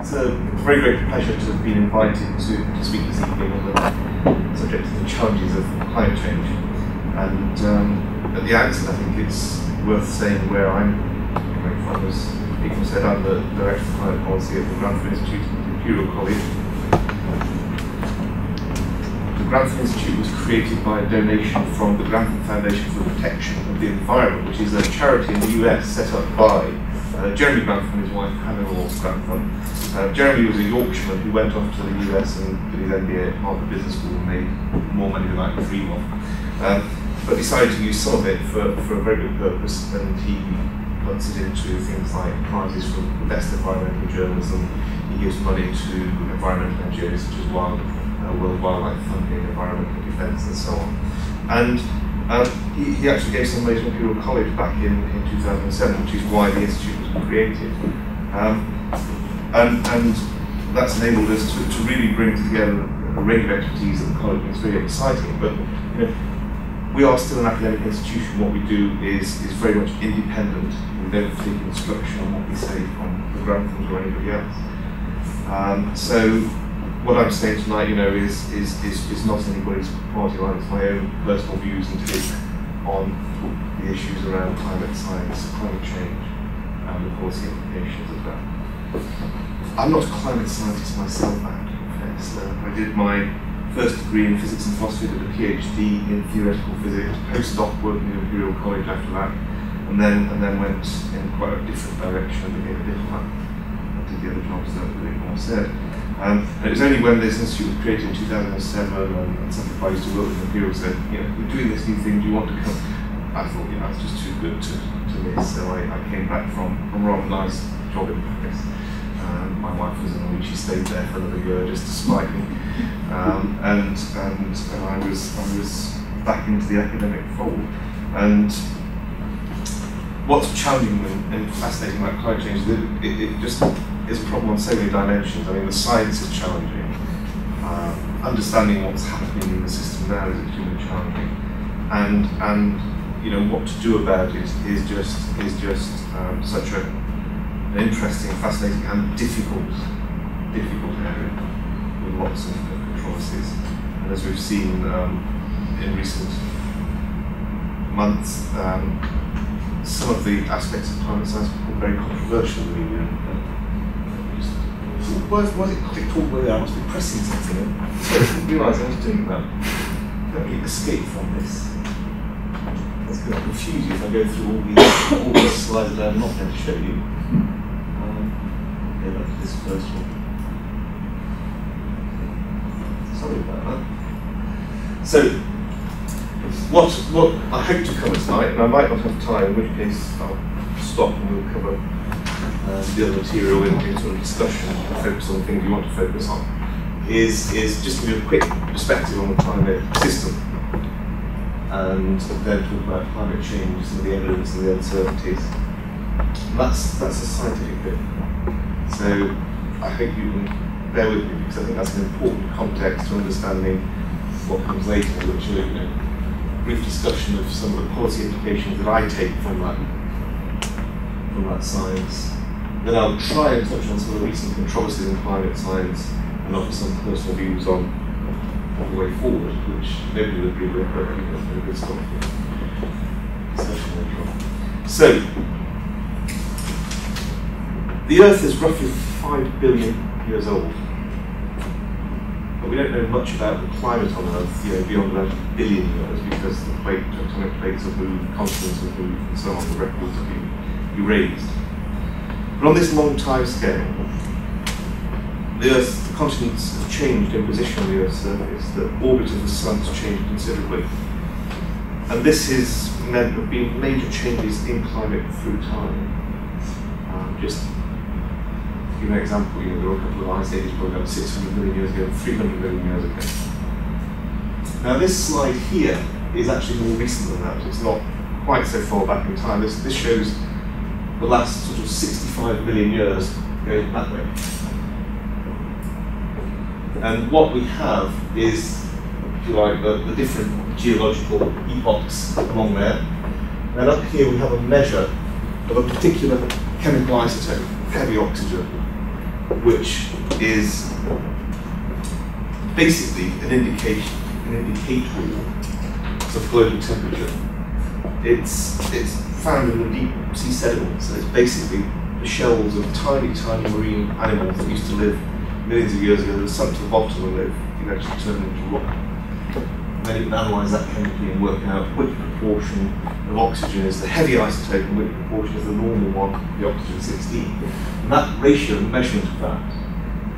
It's a very great pleasure to have been invited to speak this evening on the subject of the challenges of climate change. And at the outset, I think it's worth saying where I'm coming from. As people said, I'm the Director of Climate Policy at the Grantham Institute at the Imperial College. The Grantham Institute was created by a donation from the Grantham Foundation for the Protection of the Environment, which is a charity in the US set up by Jeremy Grantham and his wife Hannah Grantham. Jeremy was a Yorkshireman who went off to the US and did his MBA at Harvard Business School and made more money than I could dream of. But decided to use some of it for a very good purpose, and he puts it into things like prizes for the best environmental journalism. He gives money to environmental NGOs such as World Wildlife Funding, Environmental Defence and so on. And he actually gave some money to Imperial College back in 2007, which is why the Institute was created. And that's enabled us to really bring together a range of expertise at the college, and it's very exciting. But we are still an academic institution. What we do is very much independent. We don't take instruction on what we say from the Granthams or anybody else. So what I'm saying tonight, is not anybody's party line. It's my own personal views and take on the issues around climate science, climate change, and the policy implications of that. I'm not a climate scientist myself, I have to confess. I did my first degree in physics and philosophy, did a PhD in theoretical physics, postdoc working at Imperial College after that, and then went in quite a different direction and became a diplomat. I did the other jobs that Paul said. And it was only when this institute was created in 2007 and some people I used to work with Imperial said, we're doing this new thing, do you want to come? I thought, it's just too good to miss, so I came back from a rather nice job in Paris. My wife was annoyed, she stayed there for another year just to spite me. And I was back into the academic fold. And what's challenging and fascinating about climate change is that it just is a problem on so many dimensions. I mean, the science is challenging. Understanding what's happening in the system now is extremely challenging. And what to do about it is just such an interesting, fascinating, and difficult area with lots of controversies. And as we've seen in recent months, some of the aspects of climate science become very controversial in the media. Why is it called where I must be pressing something? I didn't realise I was doing that. Let me escape from this. It's going to confuse you if I go through all these slides that I'm not going to show you. Okay, look at this first one. Sorry about that. So, what I hope to cover tonight, and I might not have time, in which case I'll stop and we'll cover the other material in sort of discussion and focus on the things you want to focus on, is just to give you a quick perspective on the climate system, and then talk about climate change, some of the evidence and the uncertainties. And that's a scientific bit. So I hope you can bear with me, because I think that's an important context to understanding what comes later, which are a brief discussion of some of the policy implications that I take from that science. Then I'll try and touch on some of the recent controversies in climate science and offer some personal views on the way forward, which nobody would agree with, but I think that's very good stuff for discussion later on. So, the Earth is roughly 5 billion years old, but we don't know much about the climate on Earth, beyond about a billion years, because the tectonic plates have moved, continents have moved, and so on. The records have been erased. But on this long time scale, the continents have changed in position on the Earth's surface. The orbit of the Sun has changed considerably. And this has meant there have been major changes in climate through time. Just to give an example, there were a couple of ice ages, probably about 600 million years ago, 300 million years ago. Now this slide here is actually more recent than that. It's not quite so far back in time. This shows the last sort of 65 million years going that way. And what we have is, if you like, the different geological epochs along there. And up here we have a measure of a particular chemical isotope, heavy oxygen. which is basically an indicator of global temperature. It's found in the deep sea sediments, and it's basically the shells of tiny, tiny marine animals that used to live millions of years ago that sunk to the bottom and they've eventually turned into rock. And then you can analyse that chemically and work out which proportion of oxygen is the heavy isotope and which proportion is the normal one, the oxygen-16. And that ratio, the measurement of that,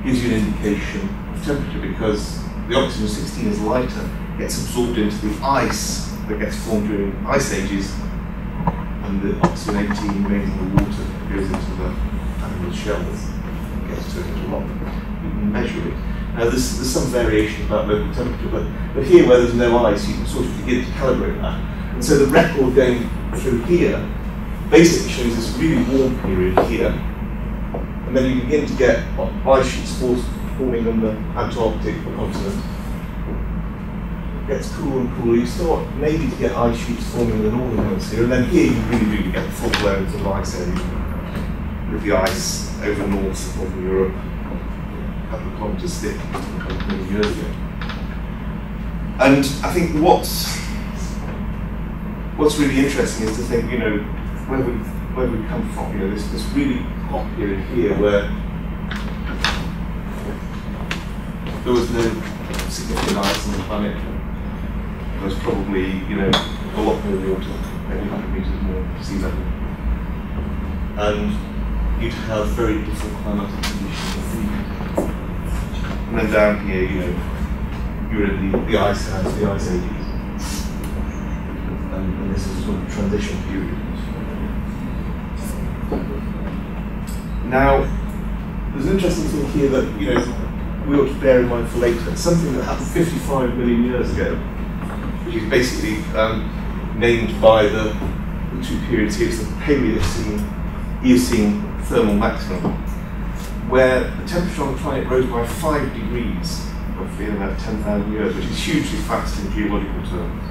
gives you an indication of temperature, because the oxygen-16 is lighter, gets absorbed into the ice that gets formed during ice ages, and the oxygen-18 remains in the water, goes into the animal shells, and gets turned into rock. You can measure it. Now there's some variation about local temperature, but here where there's no ice, you can sort of begin to calibrate that. And so the record going through here basically shows this really warm period here, and then you begin to get ice sheets forming on the Antarctic continent. It gets cooler and cooler. You start maybe to get ice sheets forming in the northern hemisphere, and then here you really do get the full blown sort of ice age with the ice over north of northern Europe, a couple of kilometres thick, a couple of million years ago. And I think what's really interesting is to think, you know, where we come from. You know, this really hot period here where there was no significant ice on the planet. There was probably, you know, a lot more water, maybe 100 metres more sea level. And you'd have very different climatic conditions. And then down here, you know, you're in the ice house, the ice ages. And this is a sort of transition period. Now, there's an interesting thing here that, you know, we ought to bear in mind for later. It's something that happened 55 million years ago, which is basically named by the two periods here. It's the Paleocene, Eocene thermal maximum, where the temperature on the planet rose by 5 degrees, roughly in about 10,000 years, which is hugely fast in geological terms.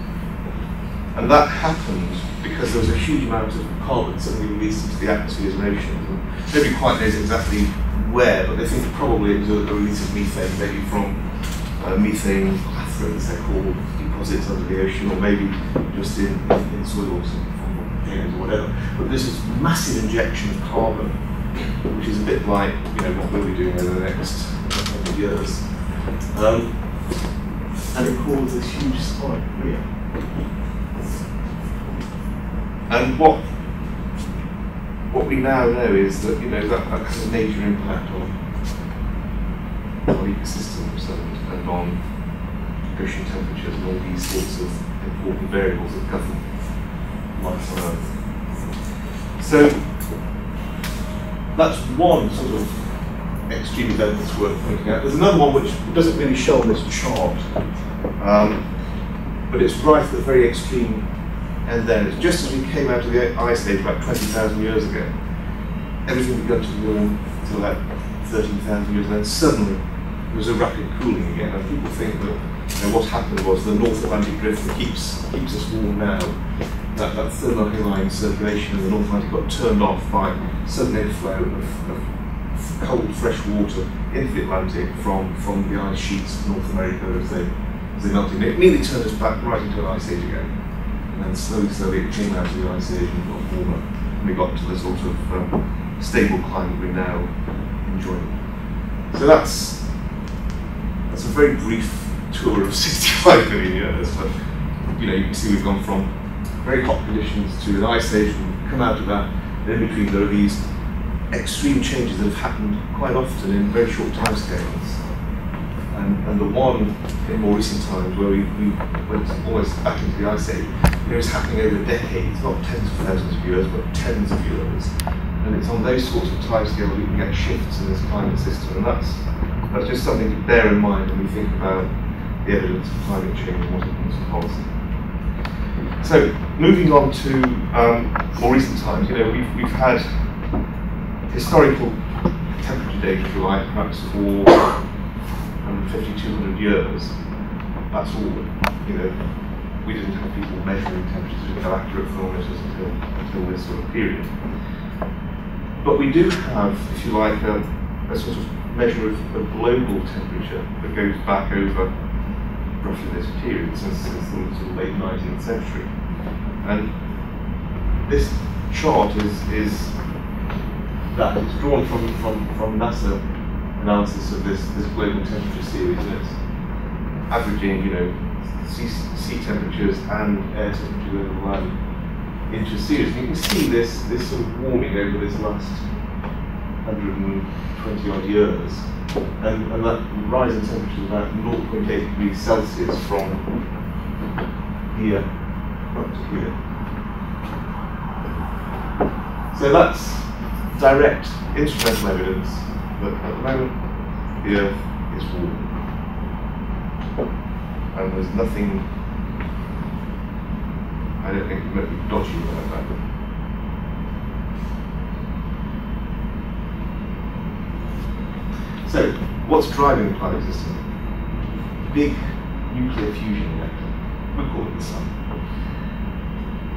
And that happened because there was a huge amount of carbon suddenly released into the atmospheres and oceans. And nobody quite knows exactly where, but they think probably it was a release of methane, maybe from methane clathrates, they're called, deposits under the ocean, or maybe just in soils and volcanoes or whatever. But this is massive injection of carbon, which is a bit like, you know, what we'll be doing over the next couple of years. And it caused this huge spike here. And what we now know is that, you know, that has a major impact on ecosystems and on ocean temperatures and all these sorts of important variables that govern life on Earth. So that's one sort of extreme event that's worth pointing out. There's another one which doesn't really show on this chart, but it's right at the very extreme end then. It's just as we came out of the ice age about 20,000 years ago. Everything began to warm until about 13,000 years, and then suddenly there was a rapid cooling again. And people think that, you know, what happened was the North Atlantic drift that keeps us warm now, that thermohaline circulation in the North Atlantic got turned off by sudden inflow of cold, fresh water into the Atlantic from the ice sheets of North America as they melted. It immediately turned us back right into an ice age again. And then slowly it came out of the ice age and got warmer. And we got to the sort of stable climate we're now enjoying. So that's a very brief tour of 65 million years. But you know, you can see we've gone from very hot conditions to an ice age and come out of that. And in between there are these extreme changes that have happened quite often in very short timescales. And the one in more recent times where we went almost back into the ice age, you know, it's happening over decades, not tens of thousands of years, but tens of years. And it's on those sorts of timescales we can get shifts in this climate system, and that's just something to bear in mind when we think about the evidence of climate change and what it means for policy. So, moving on to more recent times, you know, we've had historical temperature data, if you like, perhaps for 150, 200 years. That's all. You know, we didn't have people measuring temperatures, we didn't have accurate thermometers until this sort of period. But we do have, if you like, a a sort of measure of global temperature that goes back over roughly this period, since the sort of late 19th century. And this chart is that it's drawn from NASA analysis of this global temperature series, and it's averaging, you know, sea temperatures and air temperatures over the land into a series. And you can see this sort of warming over this last 120 odd years, and that rise in temperature is about 0.8 degrees Celsius from here up to here. So that's direct instrumental evidence that at the moment the Earth is warm, and there's nothing, I don't think, dodgy about that. So, what's driving the planet system? Big nuclear fusion reactor. We call it the sun.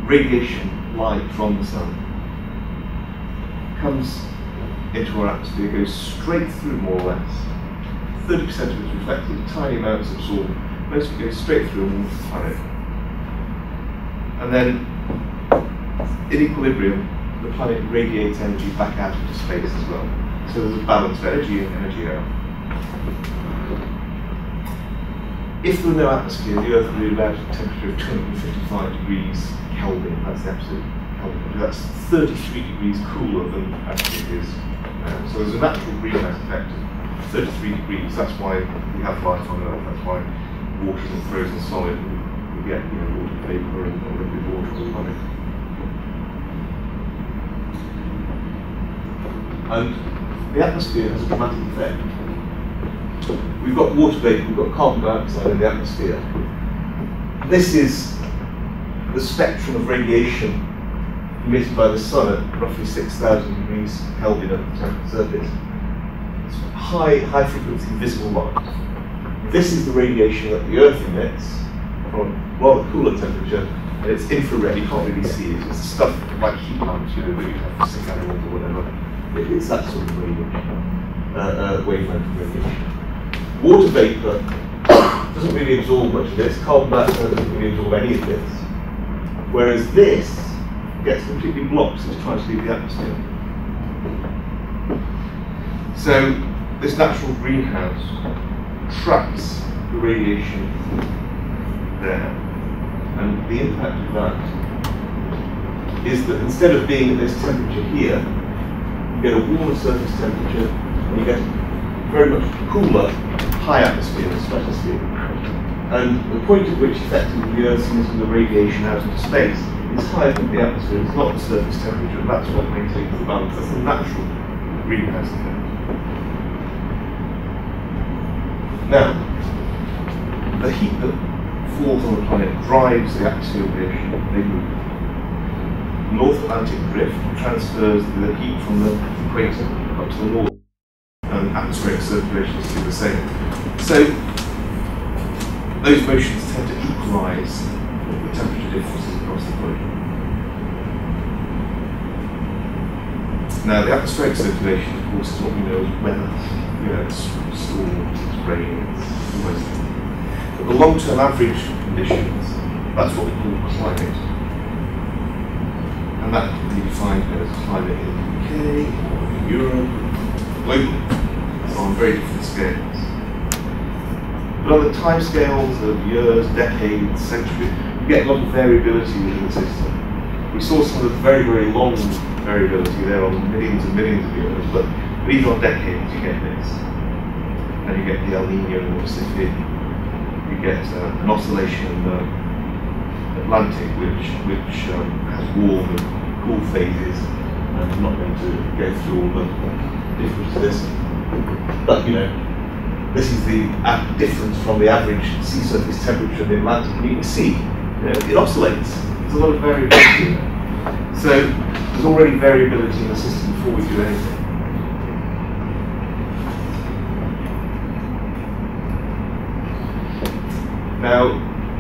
Radiation, light from the sun, comes into our atmosphere, goes straight through more or less. 30% of it is reflected, tiny amounts absorbed. Most of it goes straight through and warms the planet. And then, in equilibrium, the planet radiates energy back out into space as well. So there's a balance of energy in, energy out. If there were no atmosphere, the Earth would be about a temperature of 255 degrees Kelvin. That's the absolute Kelvin. That's 33 degrees cooler than actually it is now. So there's a natural greenhouse effect of 33 degrees. That's why we have life on Earth. That's why water isn't frozen solid. We get, you know, water vapor and liquid water all the time. And the atmosphere has a dramatic effect. We've got water vapor, we've got carbon dioxide in the atmosphere. This is the spectrum of radiation emitted by the sun at roughly 6,000 degrees Kelvin at the surface. It's high frequency visible light. This is the radiation that the Earth emits from a rather cooler temperature, and it's infrared, you can't really see it. It's stuff like heat lamps, you know, that you have for sick animals or whatever. It's that sort of radiation, wavelength of radiation. Water vapor doesn't really absorb much of this. Carbon dioxide doesn't really absorb any of this. Whereas this gets completely blocked as it's trying to leave the atmosphere. So this natural greenhouse traps the radiation there. And the impact of that is that instead of being at this temperature here, you get a warmer surface temperature, and you get very much cooler high atmosphere, the stratosphere. And the point at which effectively the Earth sees the radiation out into space is higher than the atmosphere. It's not the surface temperature, and that's what maintains the balance. That's the natural greenhouse effect. Now, the heat that falls on the planet drives the atmosphere of the ocean. They move. North Atlantic drift transfers the heat from the equator up to the north, and atmospheric circulation is the same. So those motions tend to equalise the temperature differences across the globe. Now, the atmospheric circulation, of course, is what we know as weather. You know, it's storms, it's rain, it's all those things. But the long-term average conditions, that's what we call climate. And that can be defined as climate in the UK, or in Europe, globally, so on very different scales. But on the time scales of years, decades, centuries, we get a lot of variability within the system. We saw some of the very, very long variability there on millions and millions of years, but even on decades you get this. And you get the El Nino in the Pacific, you get an oscillation in the Atlantic, which has warm and cool phases, and I'm not going to go through all the difference to this. But you know, this is the difference from the average sea surface temperature in the Atlantic, and you can see, you know, it oscillates. There's a lot of variability in there. So there's already variability in the system before we do anything. Now,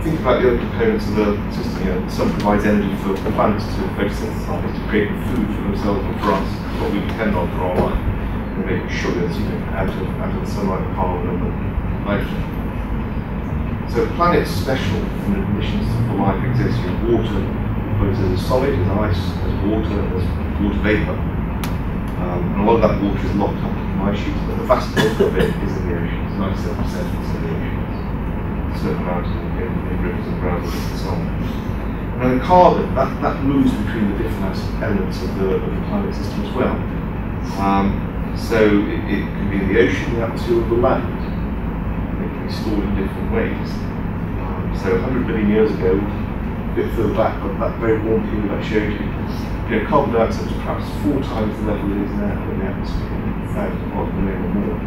think about the other components of the system. You know, the sun provides energy for plants to photosynthesize, to create food for themselves and for us, what we depend on for our life. can make sugars, out of the sunlight, carbon and hydrogen. So the planet's special in the conditions for life exist. Water, both as a solid, as ice, as water vapour. And a lot of that water is locked up in ice sheets, but the vast bulk of it is in the oceans. 97% is in the oceans. A certain amount in rivers and groundwater and so on. And the carbon, that moves between the different elements of the climate system as well. So it can be in the ocean, the atmosphere, or the land. It can be stored in different ways. So 100 million years ago, a bit further back, that very warm period I showed you, carbon dioxide was perhaps 4 times the level it is now in the atmosphere, 1,000 parts per million or more.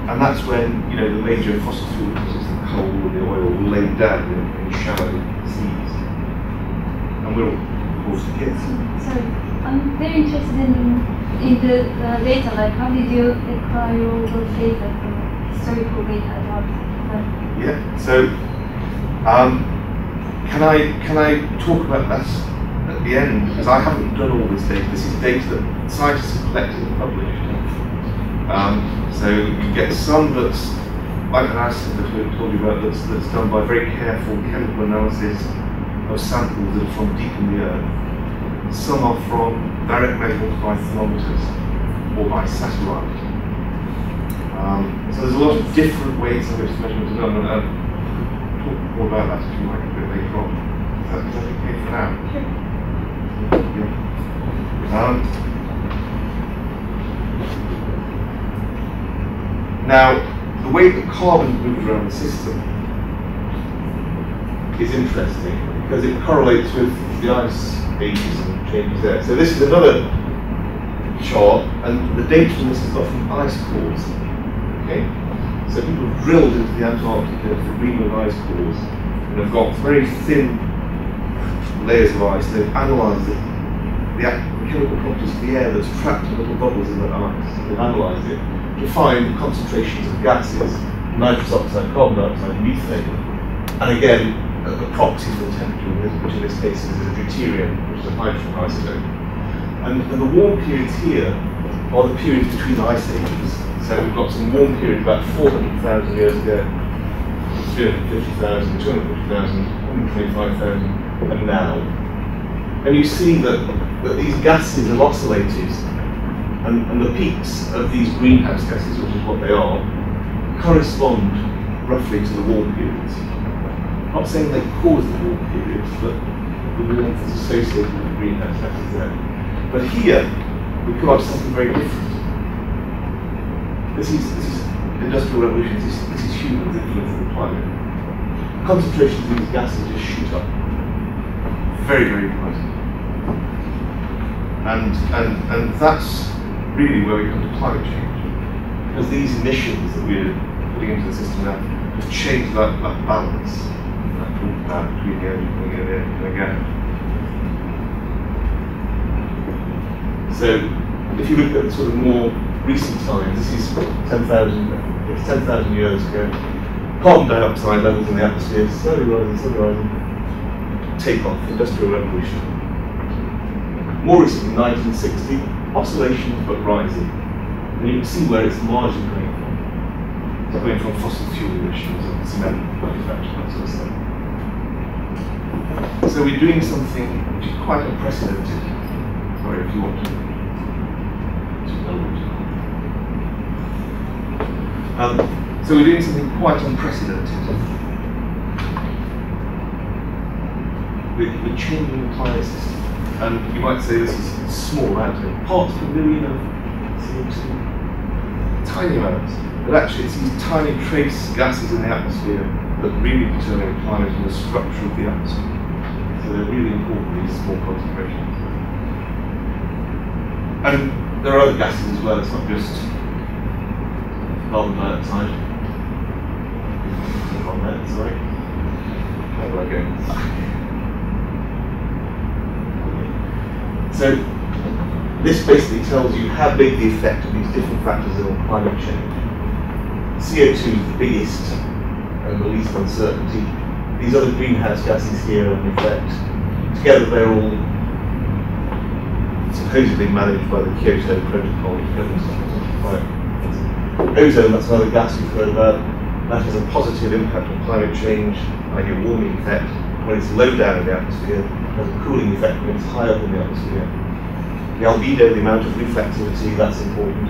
And that's when the major fossil fuels, such as the coal and the oil, were laid down in shallow seas. And we're all, of course, here. Sorry, I'm very interested in the data. Like, how did you acquire all those data from historical data about? Yeah. So, can I talk about that at the end? Because I haven't done all this data. This is data that scientists have collected and published. So you get some that's like an acid that we told you about that's done by very careful chemical analysis of samples that are from deep in the earth. Some are from direct measurements by thermometers or by satellite. So there's a lot of different ways in which measurements are done, and I'll talk more about that if you like a bit later on. Is that okay for now? Yeah. Now, the way that carbon moves around the system is interesting because it correlates with the ice ages and changes there. So this is another chart, and the data from this is got from ice cores. Okay, so people have drilled into the Antarctica for Greenland ice cores and have got very thin layers of ice. They've analysed the chemical properties of the air that's trapped in little bubbles in that ice. They've analysed it to find concentrations of gases, nitrous oxide, carbon dioxide, methane, and again, a proxy for the temperature, which in this case is a deuterium, which is a hydrogen isotope. And the warm periods here are the periods between ice ages. So we've got some warm periods about 400,000 years ago, 350,000, 250,000, 125,000, and now. And you see that these gases have oscillated, and the peaks of these greenhouse gases, which is what they are, correspond roughly to the warm periods. I'm not saying they cause the warm periods, but the warmth is associated with the greenhouse gases there. But here, we come up to something very different. This is industrial revolution, this is humans influencing the climate. Concentrations of these gases just shoot up. Very, very dramatically. And that's really where we come to climate change. Because these emissions that we're putting into the system now have changed that balance that I talked about between the energy coming in and again. So if you look at sort of more recent times, this is 10,000 years ago. Carbon dioxide levels in the atmosphere slowly rising. Take off, industrial revolution. More recently, 1960, oscillations but rising. And you can see where it's largely coming from. It's coming from fossil fuel emissions of cement manufacture, that sort of stuff. So we're doing something which is quite unprecedented. Sorry, if you want to know what. So we're doing something quite unprecedented. We're changing the climate system. And you might say this is a small amount, parts per million of CO2, tiny amounts. But actually it's these tiny trace gases in the atmosphere that really determine climate and the structure of the atmosphere. So they're really important, these small concentrations. And there are other gases as well, it's not just carbon dioxide. Click on that, sorry. How do I go? So this basically tells you how big the effect of these different factors are on climate change. CO2 is the biggest and the least uncertainty. These other greenhouse gases here are in effect. Together they're all supposedly managed by the Kyoto Protocol, which governs climate. Ozone, that's another gas we've heard about. That has a positive impact on climate change, i.e. a warming effect. When it's low down in the atmosphere, it has a cooling effect when it's high up in the atmosphere. The albedo, the amount of reflectivity, that's important.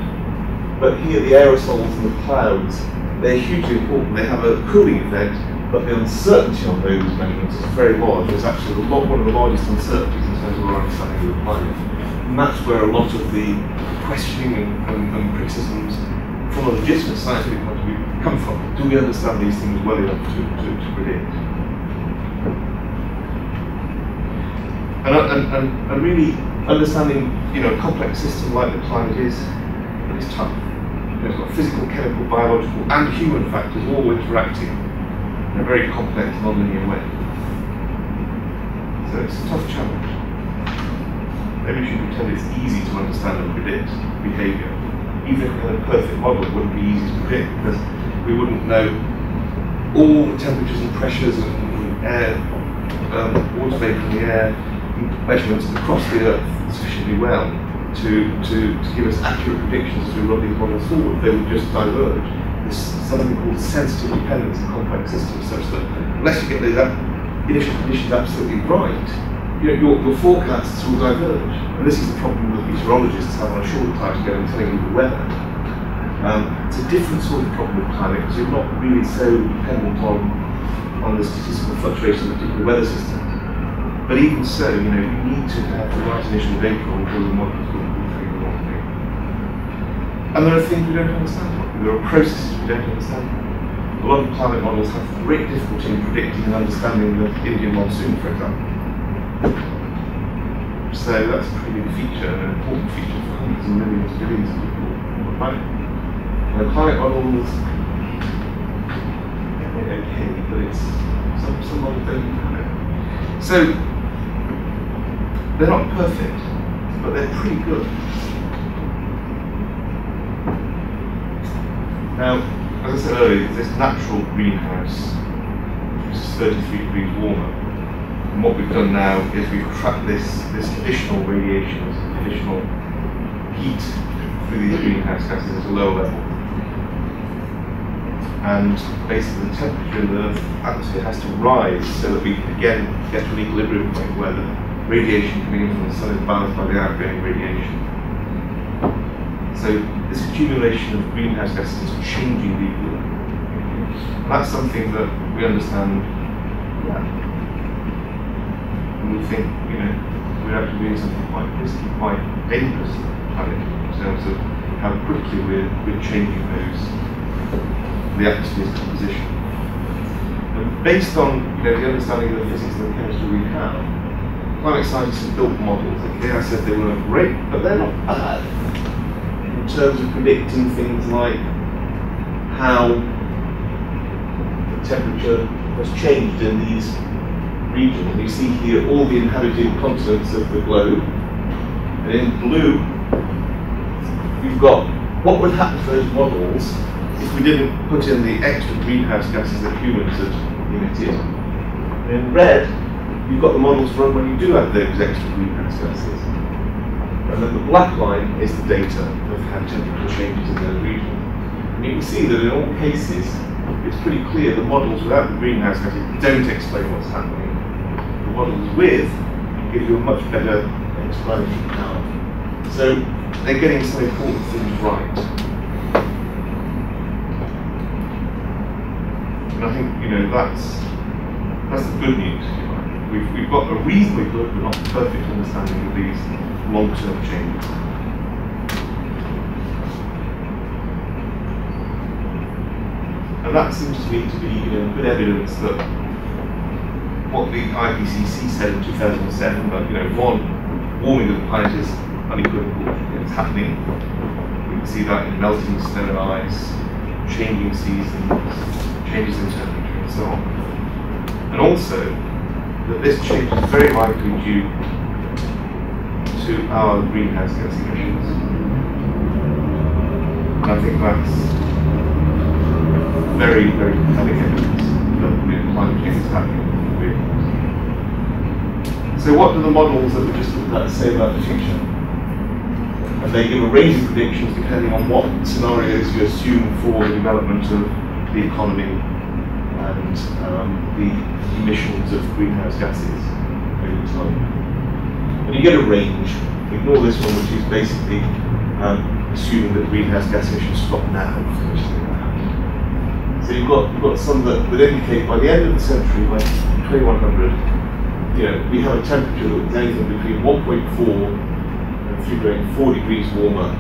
But here the aerosols and the clouds, they're hugely important. They have a cooling effect, but the uncertainty on those measurements is very large. There's actually one of the largest uncertainties in terms of our understanding of the climate. And that's where a lot of the questioning and criticisms from a legitimate scientific point of view come from. Do we understand these things well enough to predict? And really understanding, a complex system like the climate is tough. It's got physical, chemical, biological, and human factors all interacting in a very complex, non-linear way. So it's a tough challenge. Maybe we should pretend it's easy to understand and predict behaviour. Even if we had a perfect model, it wouldn't be easy to predict because we wouldn't know all the temperatures and pressures and air, water vapour in the air, measurements across the Earth sufficiently well to give us accurate predictions as we run these models forward. They would just diverge. There's something called sensitive dependence in complex systems, such that unless you get those initial conditions absolutely right, your forecasts will diverge. And this is the problem that meteorologists have on a short time scale and telling you the weather. It's a different sort of problem with climate because you're not really so dependent on the statistical fluctuations of particular weather systems. But even so, you need to have the right initial data or the models will be doing the wrong thing. And there are things we don't understand. There are processes we don't understand. A lot of climate models have great difficulty in predicting and understanding the Indian monsoon, for example. So that's a pretty big feature, an important feature for hundreds and millions of billions of people on the planet. And the climate models, they're okay, but it's some models don't have it. So they're not perfect, but they're pretty good. Now, as I said earlier, this natural greenhouse, which is 33 degrees warmer. And what we've done now is we've tracked this additional radiation, this additional heat through these greenhouse gases at a lower level. And basically the temperature in the atmosphere has to rise so that we can again get to an equilibrium point where the radiation coming in from the sun is balanced by the outgoing radiation. So this accumulation of greenhouse gases is changing the equilibrium. And that's something that we understand. And we think, we're actually doing something quite risky, quite dangerous to the planet in terms of how quickly we're changing the atmosphere's composition. And based on the understanding of the physics and the chemistry we have, climate scientists have built models. Okay, I said they weren't great, but they're not bad in terms of predicting things like how the temperature has changed in these regions. And you see here all the inhabited continents of the globe, and in blue we've got what would happen to those models if we didn't put in the extra greenhouse gases that humans had emitted. And in red, you've got the models run when you do have those extra greenhouse gases. And then the black line is the data of how temperature changes in those regions. And you can see that in all cases, it's pretty clear the models without the greenhouse gases don't explain what's happening. The models with give you a much better explanatory power. So they're getting some important things right. And I think, that's the good news. We've got a reasonably good, but not perfect understanding of these long-term changes. And that seems to me to be good evidence that what the IPCC said in 2007 about, one, warming of the planet is unequivocal, it's happening. We can see that in melting snow and ice, changing seasons, changes in temperature and so on. And also, that this change is very likely due to our greenhouse gas emissions. And I think that's very, very compelling evidence that climate change is happening. So what do the models that we just looked at say about the future? And they give a range of predictions depending on what scenarios you assume for the development of the economy and the emissions of greenhouse gases over time. And you get a range. Ignore this one, which is basically assuming that greenhouse gas emissions stop now. So you've got some that indicate by the end of the century, by 2100, we have a temperature that was anything between 1.4 and 3.4 degrees warmer,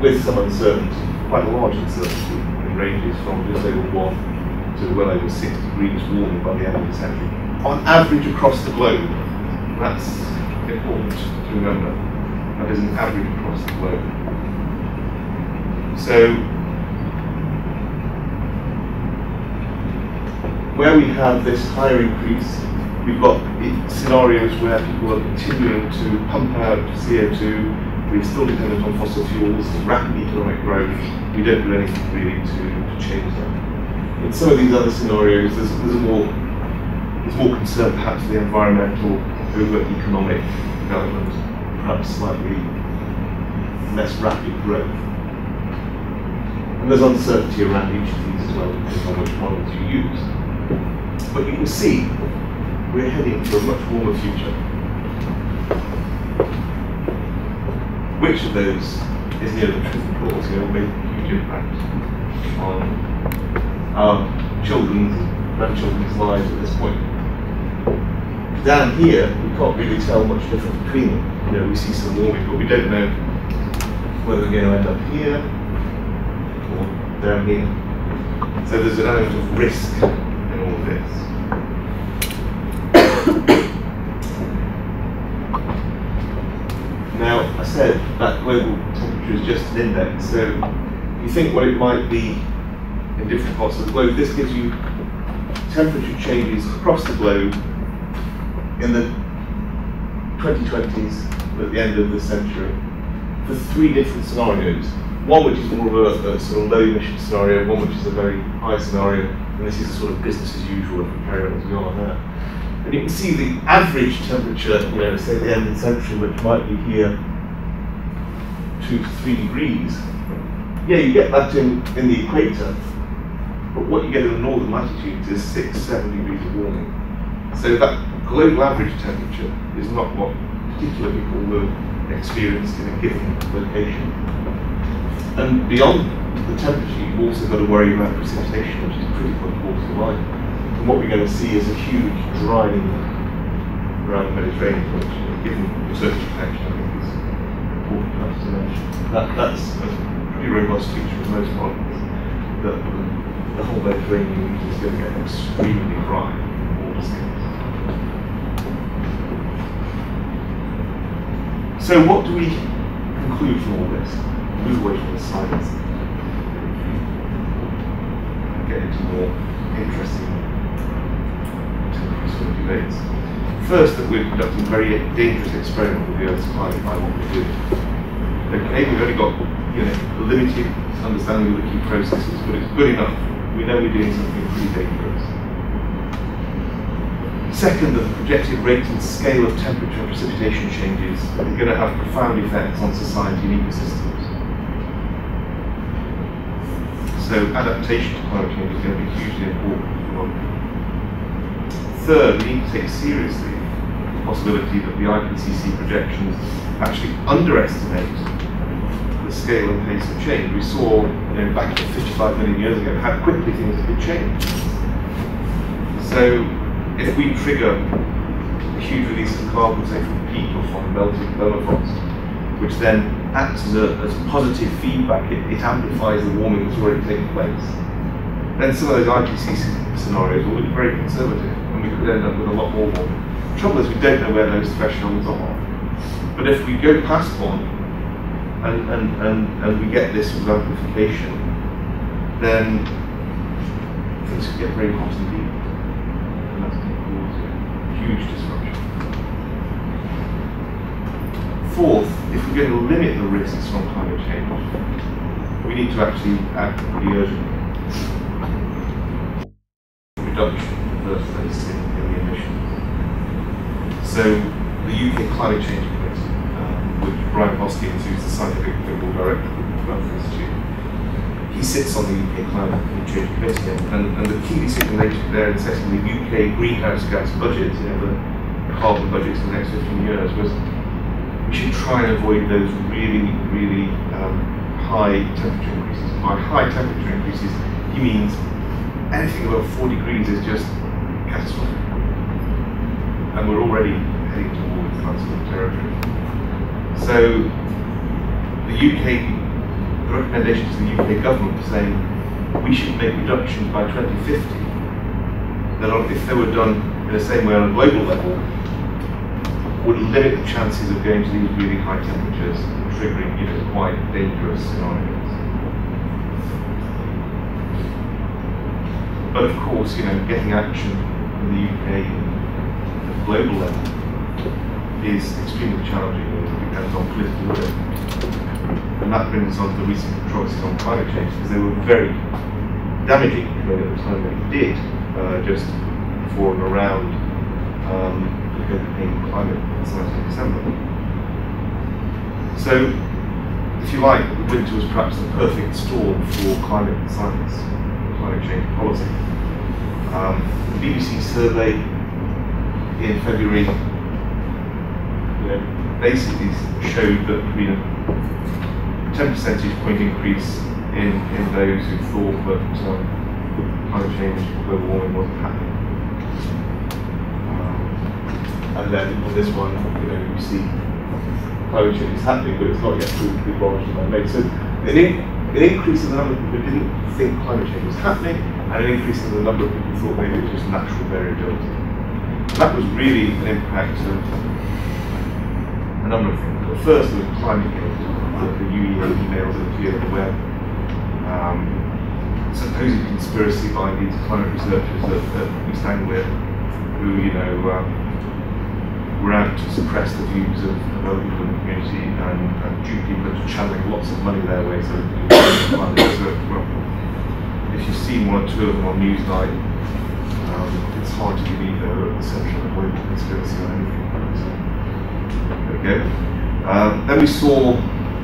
with some uncertainty, quite a large uncertainty, in ranges from just over 1 to well over 6 degrees warmer by the end of the century, on average across the globe. That's important to remember. That is an average across the globe. So, where we have this higher increase, we've got scenarios where people are continuing to pump out CO2, we're still dependent on fossil fuels, rapid economic growth, we don't do anything really to change that. In some of these other scenarios, there's more concern perhaps for the environmental over economic development, perhaps slightly less rapid growth. And there's uncertainty around each of these as well, depending on which models you use. But you can see we're heading to a much warmer future. Which of those is near the truth cause will make a huge impact on our children's and grandchildren's lives at this point. Down here, we can't really tell much difference between them. We see some warming, but we don't know whether we're going to end up here or down here. So there's an element of risk in all of this. Now, I said that global temperature is just an index, so you think what it might be in different parts of the globe. This gives you temperature changes across the globe in the 2020s, at the end of the century, for 3 different scenarios. One which is more of a sort of low emission scenario, one which is a very high scenario, and this is a sort of business as usual if we carry on as we are now. And you can see the average temperature, say at the end of the century, which might be here 2 to 3 degrees. Yeah, you get that in the equator, but what you get in the northern latitudes is 6, 7 degrees of warming. So that global average temperature is not what particular people will experience in a given location. And beyond the temperature, you've also got to worry about precipitation, which is critical of course to life. And what we're going to see is a huge drying around the Mediterranean, which, given research connection, I think is important enough to mention. That's a pretty robust feature of most models, that the whole Mediterranean region is going to get extremely dry in all scales. So what do we conclude from all this? Move away from the science and get into more interesting sort of debates. First, that we're conducting a very dangerous experiment with the Earth's climate by what we're doing. Okay, we've only got a limited understanding of the key processes, but it's good enough. We know we're doing something pretty dangerous. Second, that the projected rate and scale of temperature and precipitation changes are going to have profound effects on society and ecosystems. So adaptation to climate change is going to be hugely important for a lot of people. Third, we need to take seriously the possibility that the IPCC projections actually underestimate the scale and pace of change. We saw, back 55 million years ago, how quickly things could change. So, if we trigger a huge release of carbon, say from peat or from melted permafrost, which then acts as positive feedback, it amplifies the warming that's already taking place, then some of those IPCC scenarios will be very conservative, and we could end up with a lot more warming. The trouble is we don't know where those thresholds are. But if we go past one, and we get this sort of amplification, then things could get very hot indeed. And that's going to cause huge disruption. Fourth, if we're going to limit the risks from climate change, we need to actually act pretty urgently. Reduction in the first place in the emissions. So the UK Climate Change Committee which Brian Hoskins, who's the scientific global director of the Grantham Institute, he sits on the UK Climate Change Committee, and the key decision they took there in setting the UK greenhouse gas budget, the carbon budgets for the next 15 years, was we should try and avoid those really, really high temperature increases. By high temperature increases, he means anything above 4 degrees is just catastrophic. And we're already heading towards that sort of territory. So the recommendation to the UK government was saying we should make reductions by 2050 that if they were done in the same way on a global level, would limit the chances of going to these really high temperatures and triggering quite dangerous scenarios. But of course, getting action in the UK at the global level is extremely challenging and it depends on political will. And that brings us on to the recent controversies on climate change, because they were very damaging at the time they did, just before and around the Copenhagen climate summit in December. So, if you like, the winter was perhaps the perfect storm for climate science, climate change policy. The BBC survey in February basically showed that 10 percentage point increase in those who thought that climate change, global warming wasn't happening. And then on this one, you see climate change is happening, but it's not yet proved to be largely man-made. So an increase in the number of people who didn't think climate change was happening, and an increase in the number of people who thought maybe it was just natural variability. And that was really an impact of a number of things. The first was climate change, the UEA emails that appeared on the web, supposed conspiracy by these climate researchers at East Anglia, who were out to suppress the views of other people in the community and dupe people into channeling lots of money their way. So climate research. Well, if you've seen one or two of them on Newsnight, it's hard to believe they're at the centre of a global conspiracy or anything. So, there we go. Then we saw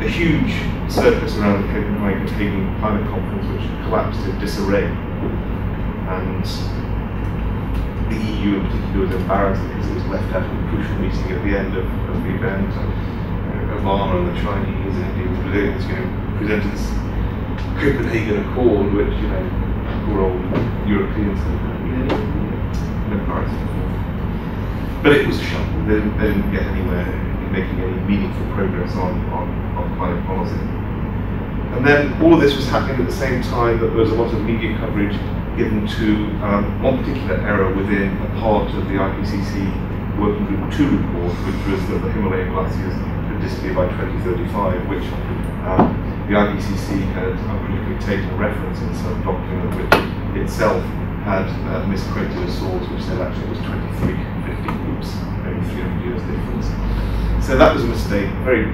a huge circus around the Copenhagen Climate Conference, which collapsed in disarray. And the EU in particular was embarrassed because it was left out of the crucial meeting at the end of the event. Obama and the Chinese and India and Brazilians presented this Copenhagen Accord, which, poor old Europeans said, embarrassing. But it was a shambles. They didn't get anywhere in making any meaningful progress on climate policy. And then all of this was happening at the same time that there was a lot of media coverage given to one particular error within a part of the IPCC Working Group 2 report, which was that the Himalayan glaciers could disappear by 2035, which the IPCC had uncritically taken reference in some document which itself had misquoted a source which said actually it was 2350, oops, maybe 300 years difference. So that was a mistake, a very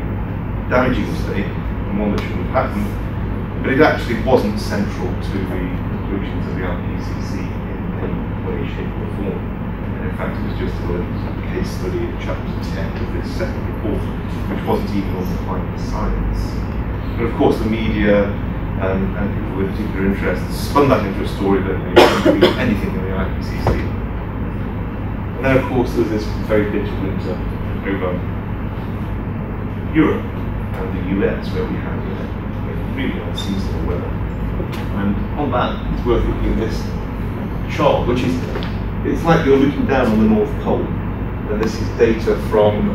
damaging mistake, and one that shouldn't have happened, but it actually wasn't central to the conclusions of the IPCC in any way, shape or form. And in fact it was just a case study in chapter 10 of this second report, which wasn't even on the climate science. But of course the media and people with particular interests spun that into a story that they couldn't believe anything in the IPCC. And then of course there was this very bitter winter over Europe and the US, where we had really unseasonal weather. And on that, it's worth looking at this chart, which is, it's like you're looking down on the North Pole. And this is data from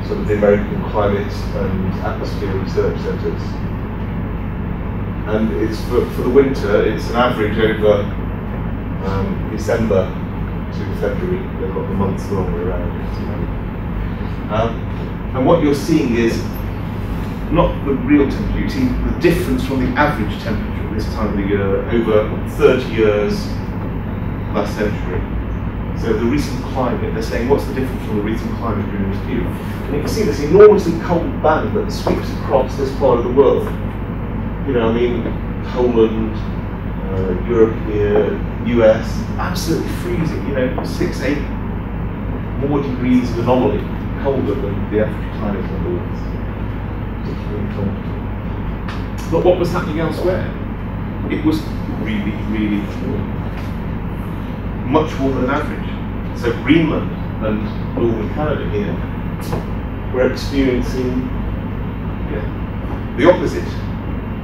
sort of the American Climate and Atmosphere Research Centres. And it's for the winter, it's an average over December to February. They've got the months the wrong way around. And what you're seeing is not the real temperature, you see the difference from the average temperature at this time of the year over 30 years last century. So the recent climate, they're saying what's the difference from the recent climate during this period? And you can see this enormously cold band that sweeps across this part of the world. Poland, Europe here, US, absolutely freezing, 6, 8 more degrees of anomaly colder than the average climate on the West. But what was happening elsewhere? It was really, really warm. Much warmer than average. So Greenland and northern Canada here were experiencing the opposite.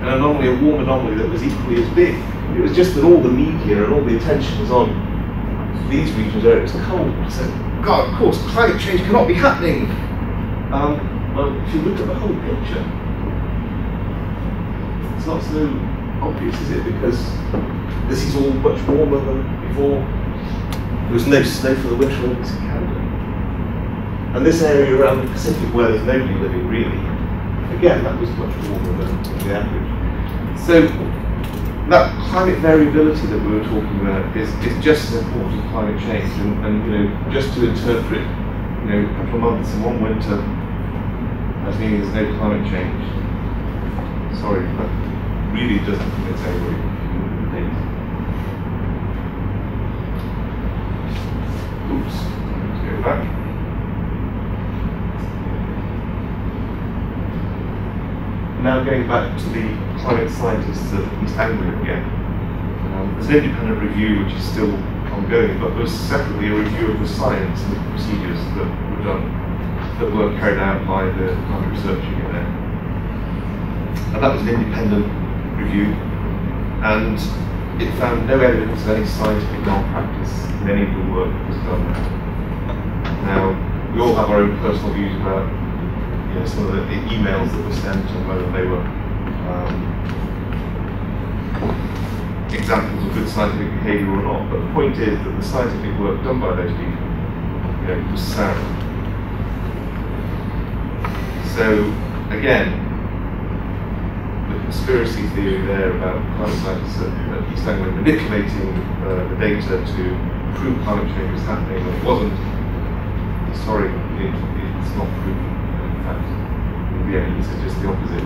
An anomaly, a warm anomaly that was equally as big. It was just that all the media and all the attention was on these regions where it was cold. So, God, of course, climate change cannot be happening. Well, if you look at the whole picture, it's not so obvious, is it? Because this is all much warmer than before. There was no snow for the Winter Olympics in Canada. And this area around the Pacific where there's nobody living really, again, that was much warmer than the average. So that climate variability that we were talking about is just as important as climate change. And you know, just to interpret, you know, a couple of months in one winter as meaning there's no climate change. Sorry, that really doesn't convince anybody. Oops, let's go back. Now going back to the climate scientists at East Anglia again. There's an independent review which is still ongoing, but there's separately a review of the science and the procedures that were done, that were carried out by the climate research unit there. And that was an independent review, and it found no evidence of any scientific malpractice in any of the work that was done there. Now, we all have our own personal views about some of the emails that were sent and whether they were examples of good scientific behaviour or not. But the point is that the scientific work done by those people was sound. So, again, the conspiracy theory there about climate scientists at East Anglia manipulating the data to prove climate change was happening when it wasn't, sorry, it's not proven. In the end, it's just the opposite.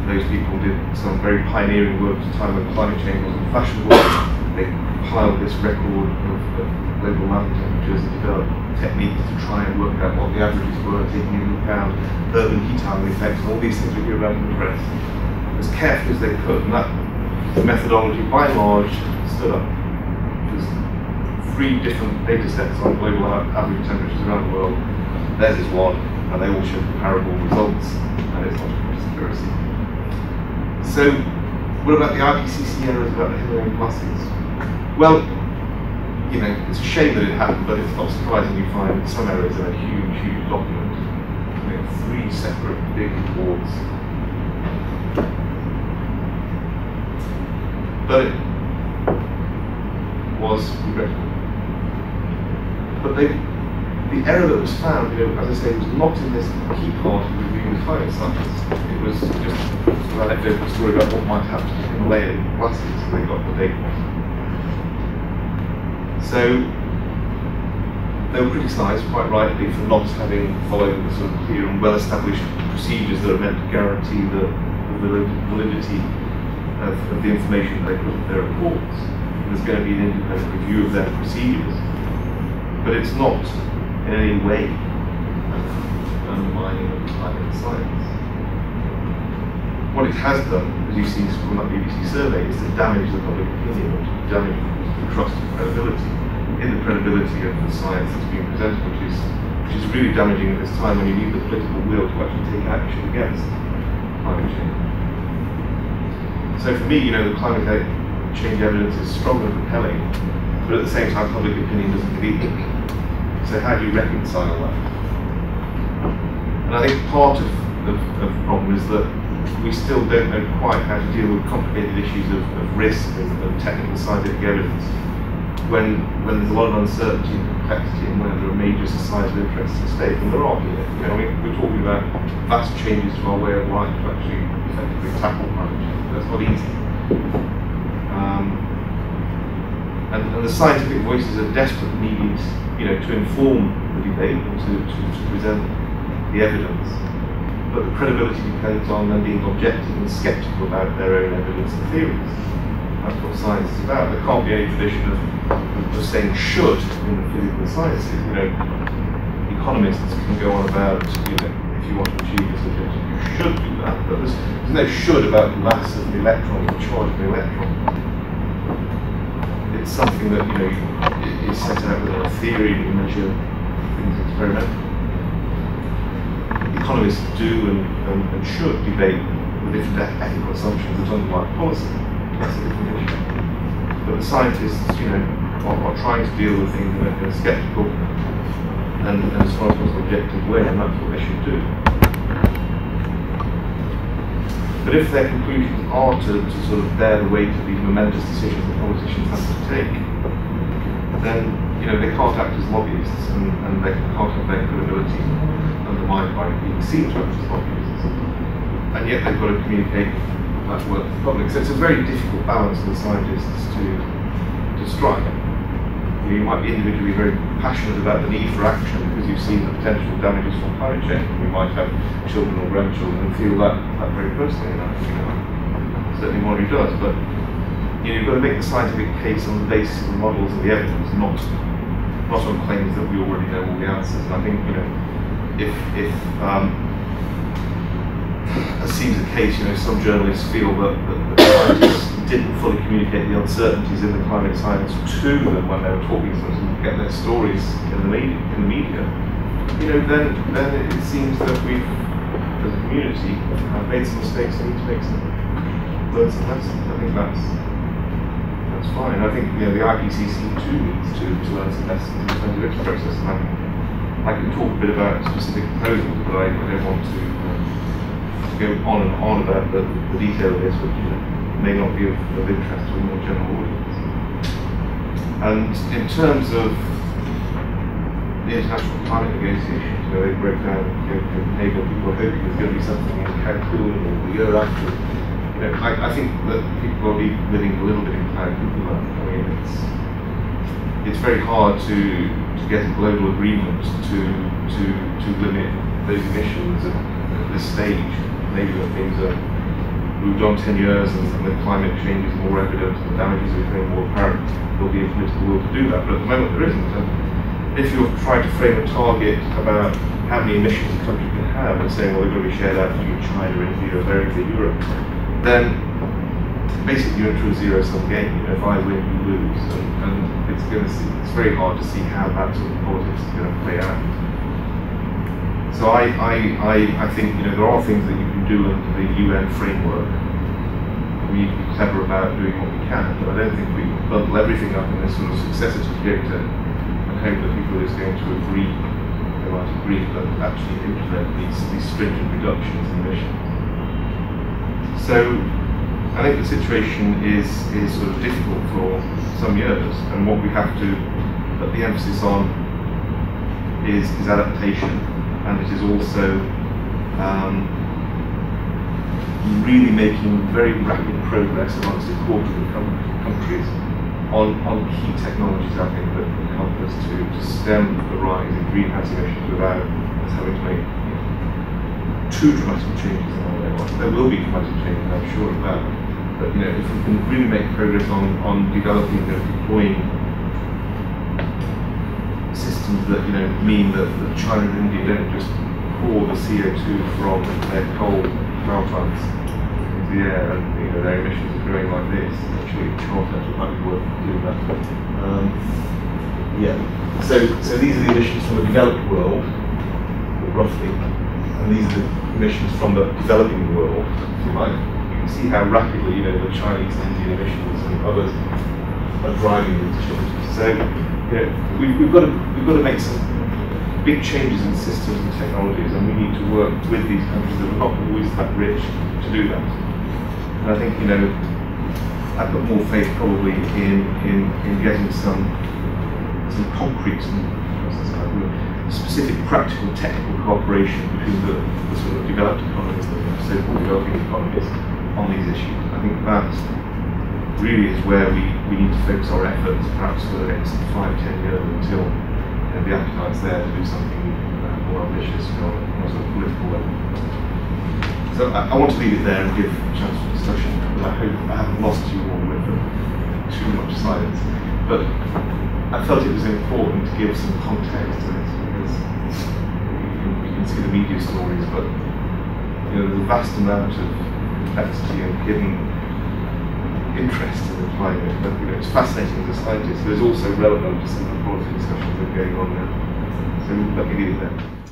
Those people did some very pioneering work at a time when climate change wasn't fashionable. They compiled this record of global land temperatures and developed techniques to try and work out what the averages were, taking into account urban heat island effects and all these things we hear about in the press. As carefully as they could, and that methodology by and large stood up. There's 3 different data sets on global average temperatures around the world. Theirs is one, and they all show comparable results, and it's not a conspiracy. So, what about the IPCC errors about the Himalayan glaciers? Well, it's a shame that it happened, but it's not surprising you find some errors in a huge, huge document. We have 3 separate big reports. But it was regrettable. But the error that was found, as I say, was not in this key part of reviewing the climate science. It was just an anecdotal story about what might happen to the Himalayan glaciers if they got the data. So they were criticised quite rightly for not having followed the sort of clear and well-established procedures that are meant to guarantee the validity of the information they put in their reports. There's going to be an independent review of their procedures, but it's not in any way undermining of climate science. What it has done, as you see from that BBC survey, is to damage the public opinion, or to damage the trust and credibility in the credibility of the science that's being presented, which is really damaging at this time when you need the political will to actually take action against climate change. So for me, the climate change evidence is strong and compelling, but at the same time public opinion doesn't believe it. So how do you reconcile that? And I think part of the problem is that we still don't know quite how to deal with complicated issues of risk and technical scientific evidence when there's a lot of uncertainty and complexity and when there are major societal interests at stake, and there are here. We're talking about vast changes to our way of life to actually effectively tackle climate change. That's not easy. And the scientific voices are desperately needed, to inform the debate and to present the evidence. But the credibility depends on them being objective and sceptical about their own evidence and theories. That's what science is about. There can't be any tradition of saying should in the physical sciences. You economists can go on about, you know, if you want to achieve this objective, you should do that, but there's no should about the mass of the electron, the charge of the electron. It's something that, you know, is set out within a theory, you measure things experimentally. Economists do and should debate the different ethical assumptions that underlie policy. That's a different issue. But the scientists, you know, are trying to deal with things in a sceptical and as far as possible objective way, and that's what they should do. But if their conclusions are to sort of bear the weight of these momentous decisions that politicians have to take, then, you know, they can't act as lobbyists, and they can't have their credibility undermined by being seen to act as lobbyists. And yet they've got to communicate that work to the public. So it's a very difficult balance for the scientists to strike. You might be individually very passionate about the need for action because you've seen the potential damages from climate change. You might have children or grandchildren and feel that very personally, and I think certainly one who does. But you know, you've got to make the scientific case on the basis of the models and the evidence, not on claims that we already know all the answers. And I think, you know, if as seems the case, you know, some journalists feel that the scientists didn't fully communicate the uncertainties in the climate science to them when they were talking to them to get their stories in the media. You know, then it seems that we've, as a community, made some mistakes and need to learn some lessons. I think that's fine. I think, you know, the IPCC too needs to learn some lessons in terms of its process. And I can talk a bit about specific proposals, but I don't want to go on and on about the detail of this, which, you know, may not be of interest to a more general audience. And in terms of the international climate negotiations, you know, they broke down Copenhagen, people were hoping there's going to be something in Cancun or the year after. You know, I think that people are living a little bit in Cancun. I mean, it's very hard to get a global agreement to limit those emissions at this stage. Maybe when things are moved on 10 years and the climate change is more evident and the damages are becoming more apparent, there'll be a political will to do that. But at the moment there isn't. And if you're trying to frame a target about how many emissions a country can have and saying, well, they're going to be shared out between China, India, America, Europe, then basically you're into a zero-sum game. You know, if I win, you lose. And it's very hard to see how that sort of politics is going to play out. So I think, you know, there are things that you can do under the UN framework. We need to be clever about doing what we can, but I don't think we can bundle everything up in this sort of successor to Kyoto and hope that people are just going to agree, they might agree, but actually implement these stringent reductions in emissions. So I think the situation is sort of difficult for some years, and what we have to put the emphasis on is adaptation. And it is also really making very rapid progress amongst a quarter of the countries on key technologies, I think, that can help us to stem the rise in greenhouse emissions without us having to make too dramatic changes in our way. There will be dramatic changes, I'm sure of that. But, you know, if we can really make progress on developing and deploying systems that, you know, mean that China and India don't just pour the CO2 from their coal power plants into the air and, you know, their emissions are growing like this. Actually, Charles might be worth doing that. Yeah. So these are the emissions from the developed world, roughly, and these are the emissions from the developing world, if you like. You can see how rapidly, you know, the Chinese and Indian emissions and others are driving these changes. So, you know, we've got to make some big changes in systems and technologies, and we need to work with these countries that are not always that rich to do that. And I think, you know, I've got more faith probably in getting some concrete and specific practical technical cooperation between the sort of developed economies and the so-called developing economies on these issues. I think that really is where we need to focus our efforts, perhaps for the next 5-10 years, until, you know, the appetite's there to do something more ambitious, you know, on a sort of political level. So I want to leave it there and give a chance for discussion, but I hope I haven't lost you all with too much silence. But I felt it was important to give some context to this, because can see the media stories, but there's a vast amount of complexity and hidden interest in the climate. But it's fascinating as a scientist. But it's also relevant to some of the policy discussions that are going on now. So let me leave it there.